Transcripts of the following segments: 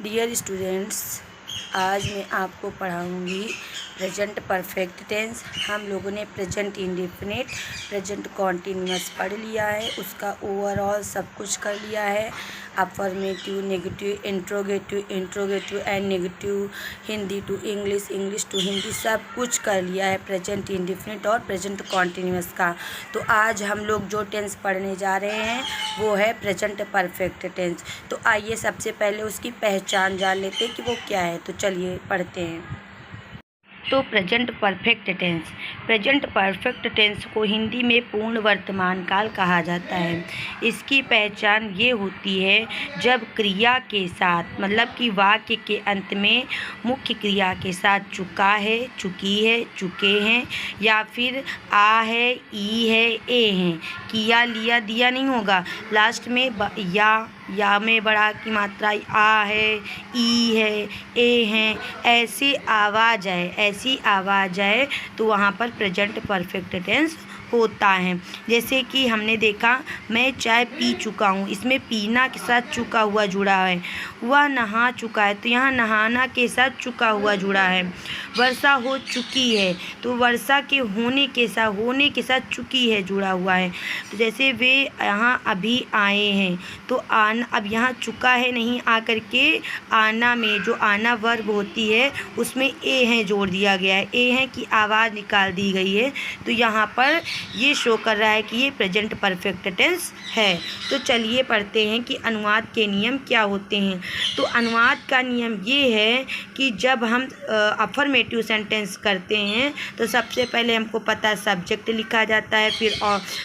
Dear students, आज मैं आपको पढ़ाऊँगी प्रेजेंट परफेक्ट टेंस। हम लोगों ने प्रेजेंट इंडेफिनिट, प्रेजेंट कॉन्टिन्यूअस पढ़ लिया है, उसका ओवरऑल सब कुछ कर लिया है। Affirmative, negative, interrogative and negative, Hindi to English, English to Hindi, सब कुछ कर लिया है प्रेजेंट इंडेफिनिट और प्रेजेंट कॉन्टिन्यूअस का। तो आज हम लोग जो टेंस पढ़ने जा रहे हैं वो है प्रेजेंट परफेक्ट टेंस। तो आइए सबसे पहले उसकी पहचान जान लेते हैं कि वो क्या है। तो चलिए पढ़ते हैं। तो present perfect tense, present perfect tense को हिंदी में पूर्ण वर्तमान काल कहा जाता है। इसकी पहचान ये होती है जब क्रिया के साथ, मतलब कि वाक्य के अंत में मुख्य क्रिया के साथ चुका है, चुकी है, चुके हैं, या फिर आ है, ई है, ए हैं। किया, लिया, दिया नहीं होगा। लास्ट में या में बड़ा की मात्रा आ है, ई है, ए हैं, ऐसी आवाज़ आए तो वहाँ पर प्रेजेंट परफेक्ट टेंस होता है। जैसे कि हमने देखा, मैं चाय पी चुका हूँ, इसमें पीना के साथ चुका हुआ जुड़ा है। वह नहा चुका है, तो यहाँ नहाना के साथ चुका हुआ जुड़ा है। वर्षा हो चुकी है, तो वर्षा के होने के साथ चुकी है जुड़ा हुआ है। तो जैसे वे यहाँ अभी आए हैं, तो आना, अब यहाँ चुका है नहीं, आ करके आना में जो आना वर्ब होती है उसमें ए है जोड़ दिया गया है, ए है की आवाज़ निकाल दी गई है। तो यहाँ पर ये शो कर रहा है कि ये प्रेजेंट परफेक्ट टेंस है। तो चलिए पढ़ते हैं कि अनुवाद के नियम क्या होते हैं। तो अनुवाद का नियम ये है कि जब हम अफर्मेटिव सेंटेंस करते हैं तो सबसे पहले हमको पता सब्जेक्ट लिखा जाता है, फिर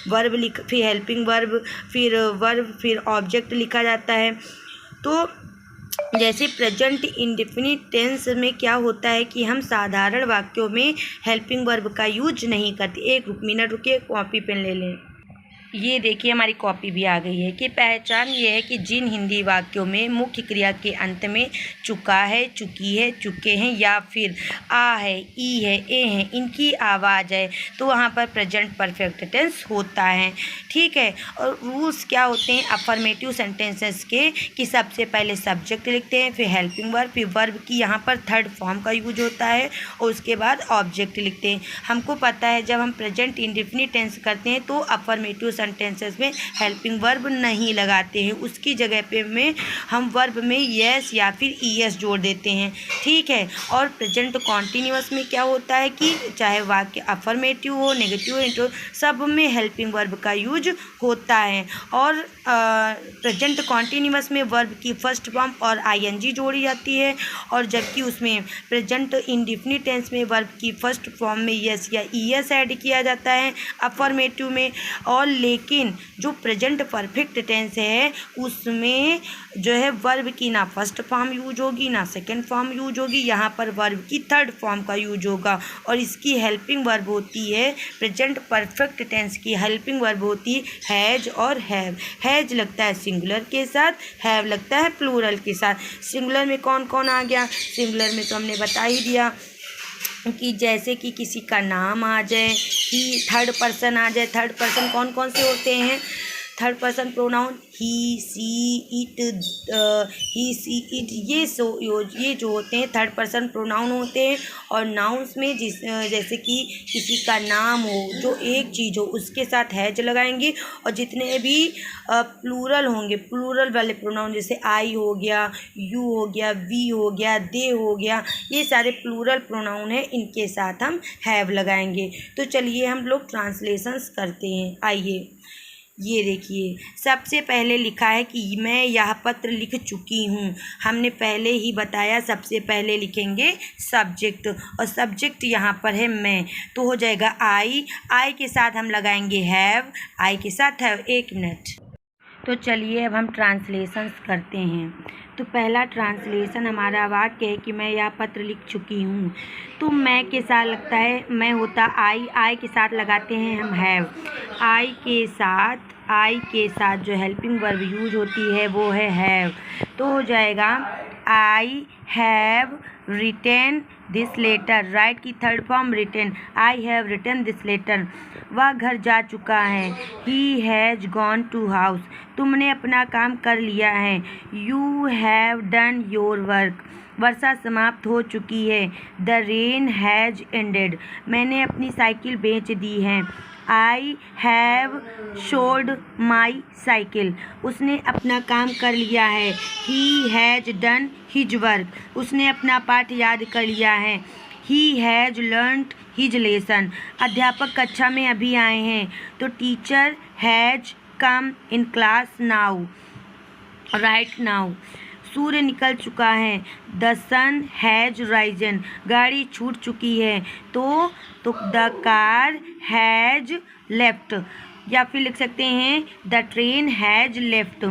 वर्ब फिर हेल्पिंग वर्ब, फिर ऑब्जेक्ट लिखा जाता है। तो जैसे प्रेजेंट इंडेफिनिट टेंस में क्या होता है कि हम साधारण वाक्यों में हेल्पिंग वर्ब का यूज नहीं करते। एक मिनट रुकिए, कॉपी पेन ले लें। ये देखिए हमारी कॉपी भी आ गई है। कि पहचान ये है कि जिन हिंदी वाक्यों में मुख्य क्रिया के अंत में चुका है, चुकी है, चुके हैं, या फिर आ है, ई है, ए हैं, इनकी आवाज़ है, तो वहाँ पर प्रेजेंट परफेक्ट टेंस होता है। ठीक है। और रूल्स क्या होते हैं अफर्मेटिव सेंटेंसेस के, कि सबसे पहले सब्जेक्ट लिखते हैं, फिर हेल्पिंग वर्ब, फिर वर्ब की यहाँ पर थर्ड फॉर्म का यूज होता है, और उसके बाद ऑब्जेक्ट लिखते हैं। हमको पता है जब हम प्रेजेंट इंडेफिनिट टेंस करते हैं तो अफर्मेटिव सेंटेंसेस में हेल्पिंग वर्ब नहीं लगाते हैं, उसकी जगह पे में हम वर्ब में यस या फिर ईएस जोड़ देते हैं। ठीक है। और प्रेजेंट कॉन्टिन्यूअस में क्या होता है कि चाहे वाक्य अफर्मेटिव हो, नेगेटिव, इंट्रो, सब में हेल्पिंग वर्ब का यूज होता है। और प्रेजेंट कॉन्टिन्यूअस में वर्ब की फर्स्ट फॉर्म और आईएनजी जोड़ी जाती है, और जबकि उसमें प्रेजेंट इंडेफिनिट टेंस में वर्ब की फर्स्ट फॉर्म में यस या ईएस ऐड किया जाता है अफर्मेटिव में। और लेकिन जो प्रेजेंट परफेक्ट टेंस है उसमें जो है वर्ब की ना फर्स्ट फॉर्म यूज होगी ना सेकंड फॉर्म यूज होगी, यहाँ पर वर्ब की थर्ड फॉर्म का यूज होगा। और इसकी हेल्पिंग वर्ब होती है, प्रेजेंट परफेक्ट टेंस की हेल्पिंग वर्ब होती है हैज और हैव। हैज लगता है सिंगुलर के साथ, हैव लगता है प्लूरल के साथ। सिंगुलर में कौन कौन आ गया? सिंगुलर में तो हमने बता ही दिया कि जैसे कि किसी का नाम आ जाए, ही थर्ड पर्सन आ जाए। थर्ड पर्सन कौन कौन से होते हैं? Third person pronoun he, she, it, ये जो होते हैं थर्ड पर्सन प्रोनाउन होते हैं। और नाउन्स में जैसे कि किसी का नाम हो, जो एक चीज़ हो, उसके साथ हैज लगाएंगे। और जितने भी प्लूरल होंगे, प्लूरल वाले प्रोनाउन जैसे आई हो गया, यू हो गया, वी हो गया, दे हो गया, ये सारे प्लूरल प्रोनाउन हैं, इनके साथ हम हैव लगाएंगे। तो चलिए हम लोग ट्रांसलेशंस करते हैं। आइए ये देखिए, सबसे पहले लिखा है कि मैं यह पत्र लिख चुकी हूँ। हमने पहले ही बताया सबसे पहले लिखेंगे सब्जेक्ट, और सब्जेक्ट यहाँ पर है मैं, तो हो जाएगा आई के साथ हम लगाएंगे हैव, आई के साथ हैव। एक मिनट। तो चलिए अब हम ट्रांसलेशंस करते हैं। तो पहला ट्रांसलेशन हमारा वाक्य है कि मैं यह पत्र लिख चुकी हूँ। तो मैं के साथ लगता है, मैं होता आई के साथ लगाते हैं हम हैव, आई के साथ आई के साथ जो हेल्पिंग वर्ब यूज होती है वो है हैव। तो हो जाएगा I have written this letter. Right की third form written, I have written this letter. वह घर जा चुका है, he has gone to house. तुमने अपना काम कर लिया है, you have done your work. वर्षा समाप्त हो चुकी है, द रेन हैज़ एंडेड। मैंने अपनी साइकिल बेच दी है, I have sold my cycle. उसने अपना काम कर लिया है, he has done his work. उसने अपना पाठ याद कर लिया है, he has learned his lesson. अध्यापक कक्षा में अभी आए हैं, तो teacher has come in class now, right now. सूर्य निकल चुका है, द सन हैज़ राइजन। गाड़ी छूट चुकी है, तो द कार हैज़ लेफ्ट, या फिर लिख सकते हैं द ट्रेन हैज़ लेफ्ट।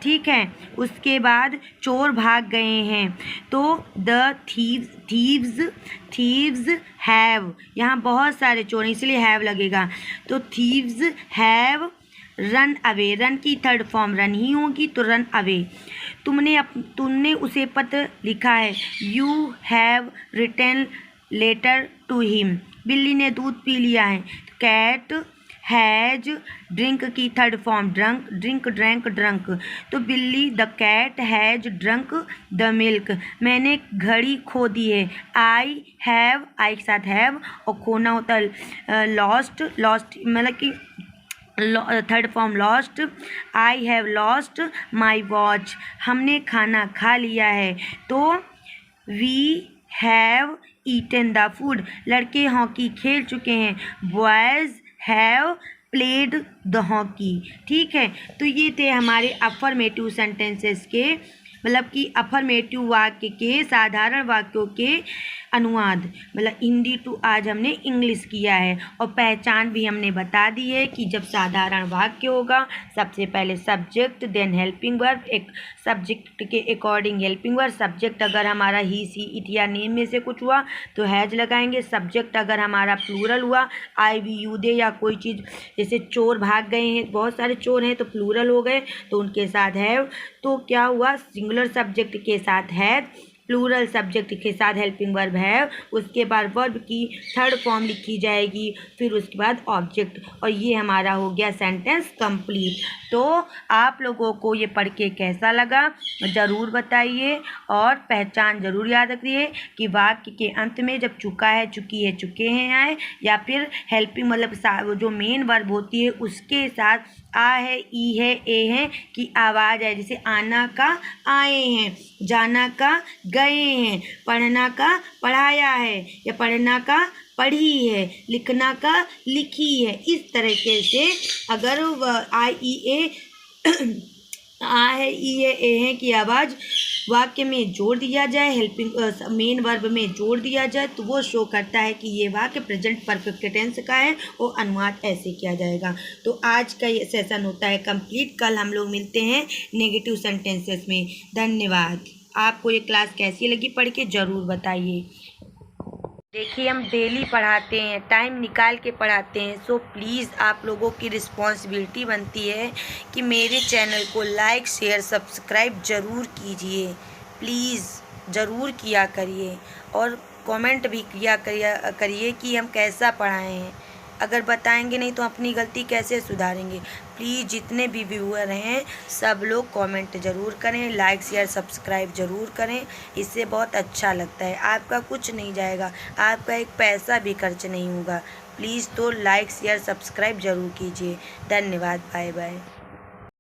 ठीक है, उसके बाद चोर भाग गए हैं, तो द थीव्स हैव। यहाँ बहुत सारे चोर इसलिए हैव लगेगा, तो thieves have run away. Run की थर्ड फॉर्म रन ही होगी, तो रन अवे। तुमने उसे पत्र लिखा है, you have written letter to him. बिल्ली ने दूध पी लिया है, कैट हैज ड्रिंक की third form drunk, drink drank drunk. तो बिल्ली the cat has drunk the milk. मैंने घड़ी खो दी है, आई हैव, आई के साथ हैव और खोना होता है लॉस्ट, लॉस्ट मतलब कि third form lost, I have lost my watch. हमने खाना खा लिया है, तो we have eaten the food. लड़के हॉकी खेल चुके हैं, boys have played the hockey. ठीक है, तो ये थे हमारे अफर्मेटिव सेंटेंसेस के, मतलब कि अफर्मेटिव वाक्य के साधारण वाक्यों के अनुवाद, मतलब हिंदी टू आज हमने इंग्लिश किया है। और पहचान भी हमने बता दी है कि जब साधारण वाक्य होगा, सबसे पहले सब्जेक्ट देन हेल्पिंग वर्ब, एक सब्जेक्ट के अकॉर्डिंग हेल्पिंग वर्ब। सब्जेक्ट अगर हमारा ही, सी, इट या नेम में से कुछ हुआ तो हैज लगाएंगे। सब्जेक्ट अगर हमारा प्लूरल हुआ, आई, वी, यू, दे या कोई चीज़, जैसे चोर भाग गए हैं, बहुत सारे चोर हैं तो प्लूरल हो गए, तो उनके साथ हैव। तो क्या हुआ, सिंगुलर सब्जेक्ट के साथ हैज, प्लूरल सब्जेक्ट के साथ हेल्पिंग वर्ब है, उसके बाद वर्ब की थर्ड फॉर्म लिखी जाएगी, फिर उसके बाद ऑब्जेक्ट, और ये हमारा हो गया सेंटेंस कंप्लीट। तो आप लोगों को ये पढ़ के कैसा लगा ज़रूर बताइए, और पहचान ज़रूर याद रखिए कि वाक्य के अंत में जब चुका है, चुकी है, चुके हैं आए, या फिर हेल्पिंग मतलब जो मेन वर्ब होती है उसके साथ आ है, ई है, ए है की आवाज़ है। जैसे आना का आए हैं, जाना का गए हैं, पढ़ना का पढ़ाया है, या पढ़ना का पढ़ी है, लिखना का लिखी है। इस तरीके से अगर आई, ई, ए आ है, ई है, ए है की आवाज़ वाक्य में जोड़ दिया जाए, हेल्पिंग मेन वर्ब में जोड़ दिया जाए, तो वो शो करता है कि ये वाक्य प्रेजेंट परफेक्ट टेंस का है, और अनुवाद ऐसे किया जाएगा। तो आज का ये सेशन होता है कंप्लीट। कल हम लोग मिलते हैं नेगेटिव सेंटेंसेस में। धन्यवाद। आपको ये क्लास कैसी लगी पढ़ के ज़रूर बताइए। देखिए, हम डेली पढ़ाते हैं, टाइम निकाल के पढ़ाते हैं, सो प्लीज़ आप लोगों की रिस्पॉन्सिबिलिटी बनती है कि मेरे चैनल को लाइक, शेयर, सब्सक्राइब ज़रूर कीजिए। प्लीज़ ज़रूर किया करिए, और कमेंट भी किया करिए कि हम कैसा पढ़ाए हैं। अगर बताएंगे नहीं तो अपनी गलती कैसे सुधारेंगे। प्लीज़ जितने भी व्यूअर हैं सब लोग कमेंट ज़रूर करें, लाइक, शेयर, सब्सक्राइब ज़रूर करें, इससे बहुत अच्छा लगता है। आपका कुछ नहीं जाएगा, आपका एक पैसा भी खर्च नहीं होगा। प्लीज़ तो लाइक, शेयर, सब्सक्राइब ज़रूर कीजिए। धन्यवाद, बाय बाय।